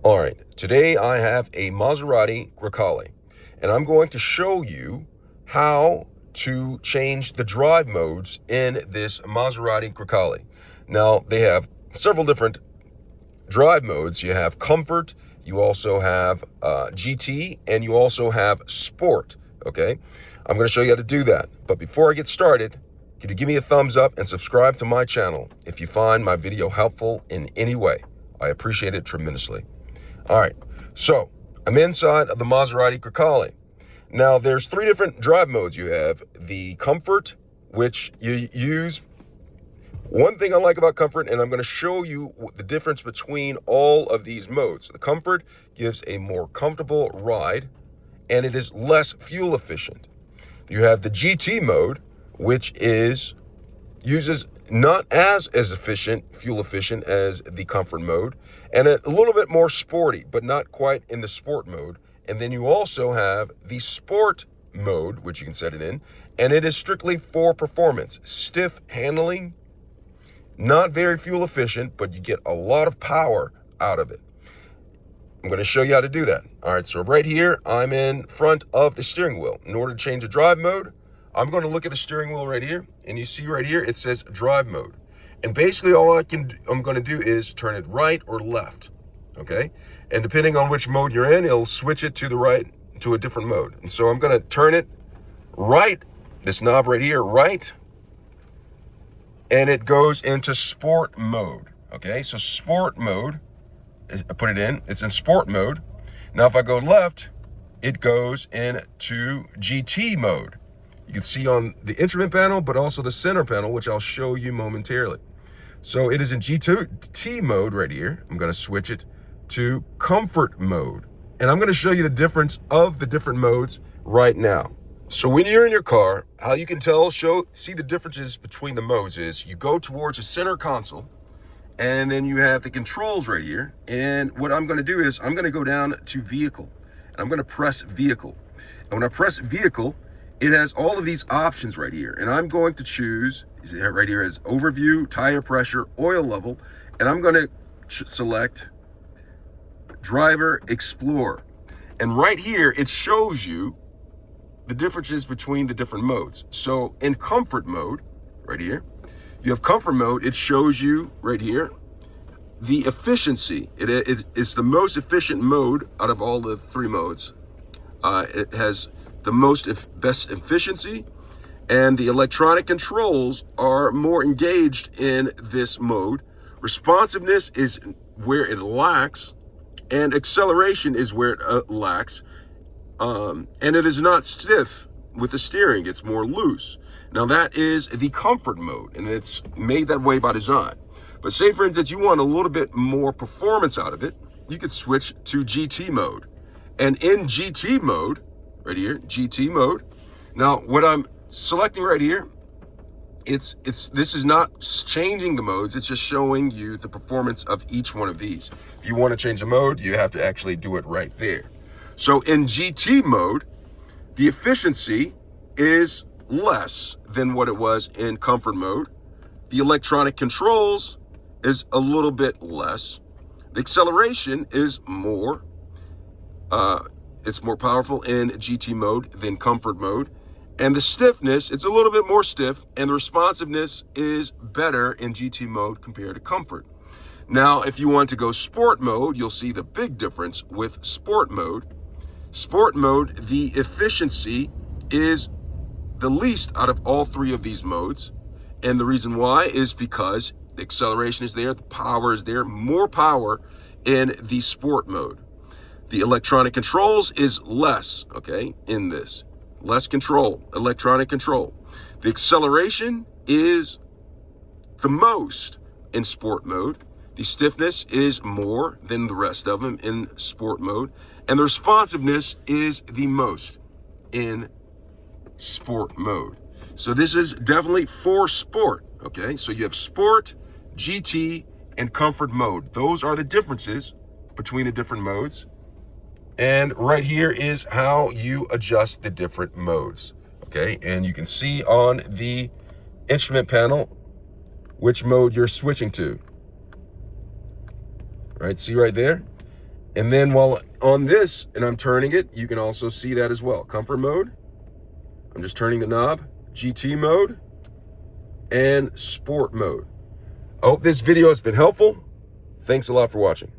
All right, today I have a Maserati Grecale, and I'm going to show you how to change the drive modes in this Maserati Grecale. Now, they have several different drive modes. You have Comfort, you also have GT, and you also have Sport, okay? I'm going to show you how to do that. But before I get started, could you give me a thumbs up and subscribe to my channel if you find my video helpful in any way? I appreciate it tremendously. All right, so I'm inside of the Maserati Grecale. Now, there's three different drive modes. You have the Comfort, which you use. One thing I like about Comfort, and I'm going to show you the difference between all of these modes. The Comfort gives a more comfortable ride, and it is less fuel efficient. You have the GT mode, which uses not as fuel efficient as the Comfort mode, and a little bit more sporty, but not quite in the Sport mode. And then you also have the Sport mode, which you can set it in, and it is strictly for performance. Stiff handling, not very fuel efficient, but you get a lot of power out of it. I'm going to show you how to do that. All right, so right here, I'm in front of the steering wheel. In order to change the drive mode, I'm going to look at the steering wheel right here, and you see right here, it says drive mode. And basically all I'm going to do is turn it right or left, okay? And depending on which mode you're in, it'll switch it to the right, to a different mode. And so I'm going to turn it right, this knob right here, right, and it goes into Sport mode, okay? So Sport mode, I put it in, it's in Sport mode. Now if I go left, it goes into GT mode. You can see on the instrument panel, but also the center panel, which I'll show you momentarily. So it is in GT mode right here. I'm going to switch it to Comfort mode. And I'm going to show you the difference of the different modes right now. So when you're in your car, how you can see the differences between the modes is you go towards the center console, and then you have the controls right here. And what I'm going to do is I'm going to go down to Vehicle, and I'm going to press Vehicle. And when I press Vehicle, it has all of these options right here, and I'm going to choose, right here as overview, tire pressure, oil level, and I'm going to select driver explore. And right here, it shows you the differences between the different modes. So in Comfort mode, right here, you have Comfort mode. It shows you right here the efficiency. It's the most efficient mode out of all the three modes. It has the best efficiency, and the electronic controls are more engaged in this mode. Responsiveness is where it lacks, and acceleration is where it lacks. And it is not stiff with the steering, it's more loose. Now that is the Comfort mode, and it's made that way by design. But say for instance, you want a little bit more performance out of it, you could switch to GT mode. And in GT mode, right here, GT mode. Now, what I'm selecting right here, this is not changing the modes, it's just showing you the performance of each one of these. If you want to change the mode, you have to actually do it right there. So in GT mode, the efficiency is less than what it was in Comfort mode. The electronic controls is a little bit less. The acceleration is more. It's more powerful in GT mode than Comfort mode. And the stiffness, it's a little bit more stiff, and the responsiveness is better in GT mode compared to Comfort. Now, if you want to go Sport mode, you'll see the big difference with Sport mode. Sport mode, the efficiency is the least out of all three of these modes. And the reason why is because the acceleration is there, the power is there, more power in the Sport mode. The electronic controls is less, okay, in this. Less control, electronic control. The acceleration is the most in Sport mode. The stiffness is more than the rest of them in Sport mode. And the responsiveness is the most in Sport mode. So this is definitely for Sport, okay? So you have Sport, GT, and Comfort mode. Those are the differences between the different modes. And right here is how you adjust the different modes, okay? And you can see on the instrument panel which mode you're switching to. Right, see right there? And then while on this, and I'm turning it, you can also see that as well. Comfort mode, I'm just turning the knob, GT mode, and sport mode. I hope this video has been helpful. Thanks a lot for watching.